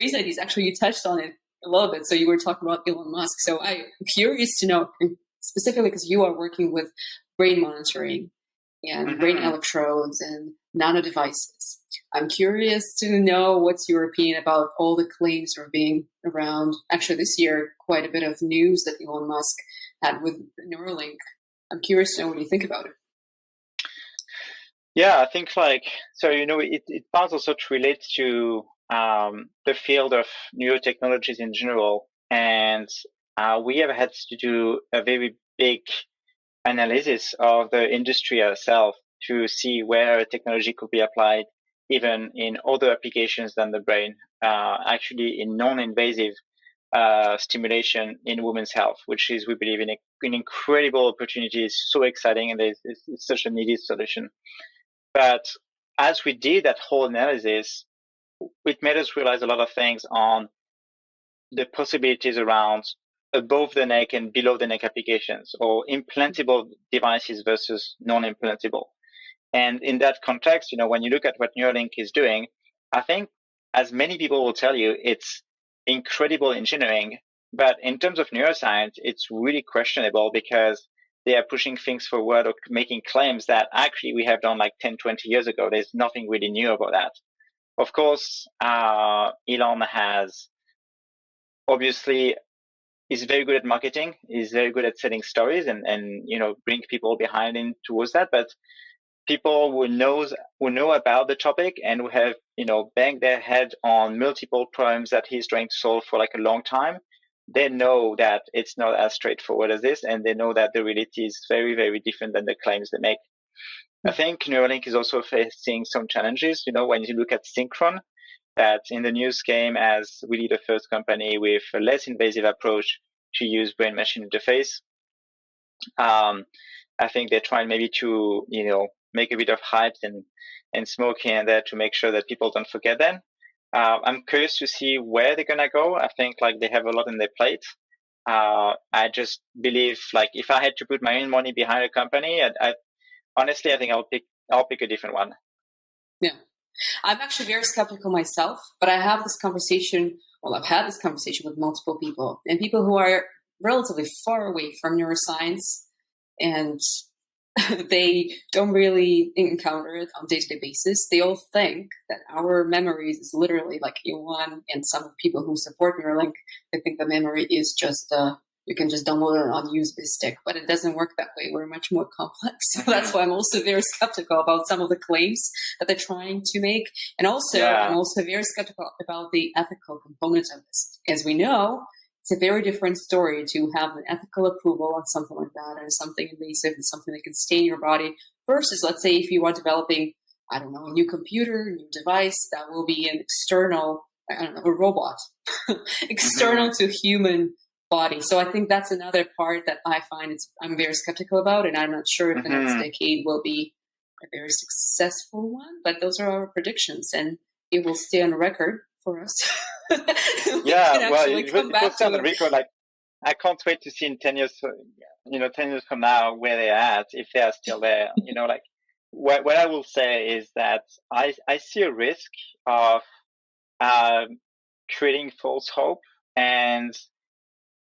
these ideas, actually, you touched on it a little bit. So you were talking about Elon Musk. So I'm curious to know, specifically because you are working with brain monitoring and brain electrodes and nano devices. I'm curious to know what's your opinion about all the claims that are being around. Actually, this year, quite a bit of news that Elon Musk had with Neuralink. I'm curious to know what you think about it. Yeah, I think it part also relates to the field of neurotechnologies in general. And we have had to do a very big analysis of the industry ourselves to see where technology could be applied even in other applications than the brain, actually in non-invasive stimulation in women's health, which is, we believe, an incredible opportunity. It's so exciting, and it's such a needed solution. But as we did that whole analysis, it made us realize a lot of things on the possibilities around above the neck and below the neck applications, or implantable devices versus non-implantable. And in that context, when you look at what Neuralink is doing, I think, as many people will tell you, it's incredible engineering. But in terms of neuroscience, it's really questionable because they are pushing things forward or making claims that actually we have done like 10, 20 years ago. There's nothing really new about that. Of course, Elon has obviously is very good at marketing, is very good at selling stories and bring people behind him towards that. But people who know about the topic and who have, banged their head on multiple problems that he's trying to solve for like a long time, they know that it's not as straightforward as this, and they know that the reality is very, very different than the claims they make. I think Neuralink is also facing some challenges. When you look at Synchron, that in the news came as really the first company with a less invasive approach to use brain-machine interface. I think they're trying maybe to, make a bit of hype and smoke here and there to make sure that people don't forget them. I'm curious to see where they're gonna go. I think they have a lot on their plate. I just believe if I had to put my own money behind a company, I honestly, I think I'll pick a different one. Yeah. I'm actually very skeptical myself, but I've had this conversation with multiple people, and people who are relatively far away from neuroscience, and they don't really encounter it on a day-to-day basis. They all think that our memories is literally like Elon and some people who support Neuralink. They think the memory is just you can just download it on USB stick, but it doesn't work that way. We're much more complex. So that's why I'm also very skeptical about some of the claims that they're trying to make. And also, I'm also very skeptical about the ethical components of this. As we know, it's a very different story to have an ethical approval on something like that, and something invasive and something that can stay in your body, versus, let's say, if you are developing, a new computer, a new device that will be an external, a robot, external to human body. So I think that's another part that I find I'm very skeptical about, and I'm not sure if the next decade will be a very successful one. But those are our predictions, and it will stay on record for us. Yeah, well, it will stay on the record. I can't wait to see in 10 years, 10 years from now where they're at, if they are still there. What I will say is that I see a risk of creating false hope, and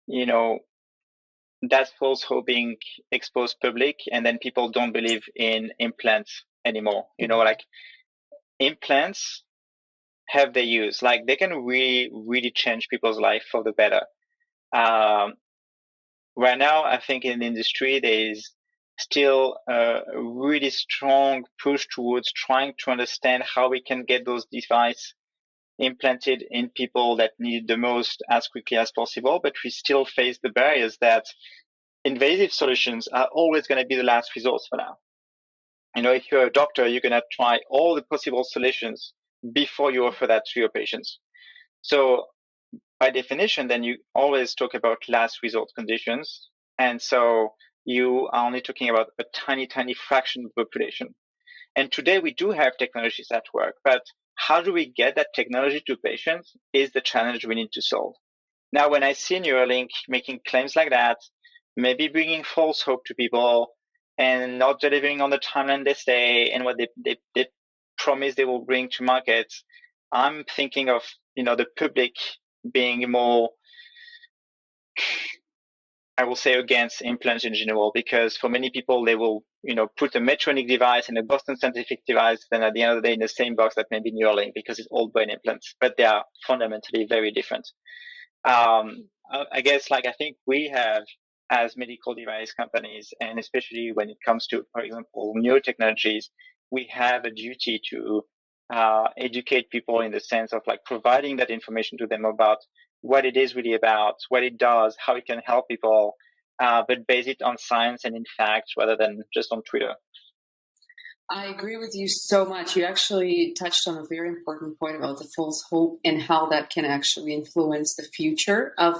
that false hope being exposed public, and then people don't believe in implants anymore. Implants have their use. They can really, really change people's life for the better. Right now, I think in the industry, there's still a really strong push towards trying to understand how we can get those devices implanted in people that need the most as quickly as possible. But we still face the barriers that invasive solutions are always going to be the last resort for now. If you're a doctor, you're going to try all the possible solutions before you offer that to your patients. So by definition, then you always talk about last resort conditions. And so you are only talking about a tiny, tiny fraction of the population. And today we do have technologies that work, but how do we get that technology to patients is the challenge we need to solve. Now, when I see Neuralink making claims like that, maybe bringing false hope to people and not delivering on the timeline they say and what they promise they will bring to market, I'm thinking of the public being more, I will say, against implants in general, because for many people, they will, put a Medtronic device and a Boston Scientific device, then at the end of the day, in the same box, that may be Neuralink, because it's all brain implants, but they are fundamentally very different. I guess, I think we have, as medical device companies, and especially when it comes to, for example, neurotechnologies, we have a duty to educate people in the sense of providing that information to them about what it is really about, what it does, how it can help people, but base it on science and in fact, rather than just on Twitter. I agree with you so much. You actually touched on a very important point about the false hope and how that can actually influence the future of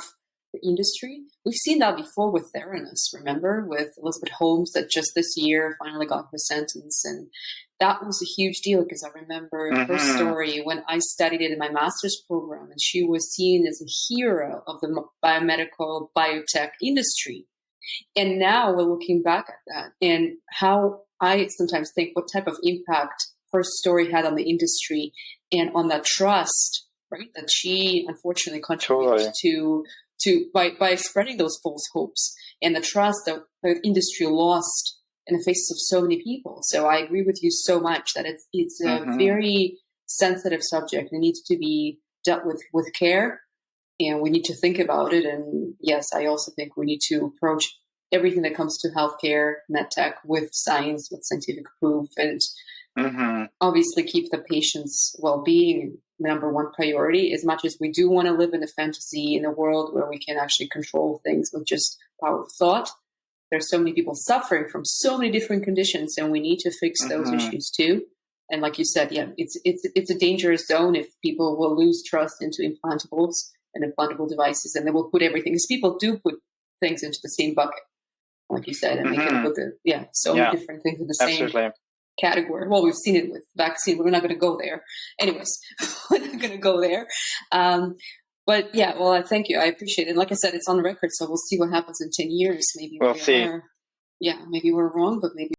the industry. We've seen that before with Theranos, remember, with Elizabeth Holmes, that just this year finally got her sentence. And that was a huge deal because I remember her story when I studied it in my master's program, and she was seen as a hero of the biomedical biotech industry. And now we're looking back at that and how I sometimes think what type of impact her story had on the industry and on that trust, right, that she unfortunately contributed to by spreading those false hopes and the trust that the industry lost in the faces of so many people. So I agree with you so much that it's a very sensitive subject. It needs to be dealt with care, and we need to think about it. And yes, I also think we need to approach everything that comes to healthcare, medtech, with science, with scientific proof, and obviously keep the patient's well-being number one priority. As much as we do want to live in a fantasy, in a world where we can actually control things with just power of thought, there's so many people suffering from so many different conditions, and we need to fix those issues too. And like you said, yeah, it's a dangerous zone if people will lose trust into implantables and implantable devices, and they will put everything, because people do put things into the same bucket, like you said, and they can put many different things in the same category. Well, we've seen it with vaccine, but we're not going to go there. Anyways, we're not going to go there. But yeah, well, I thank you. I appreciate it. Like I said, it's on record, so we'll see what happens in 10 years. Maybe we'll see. Maybe we're wrong, but maybe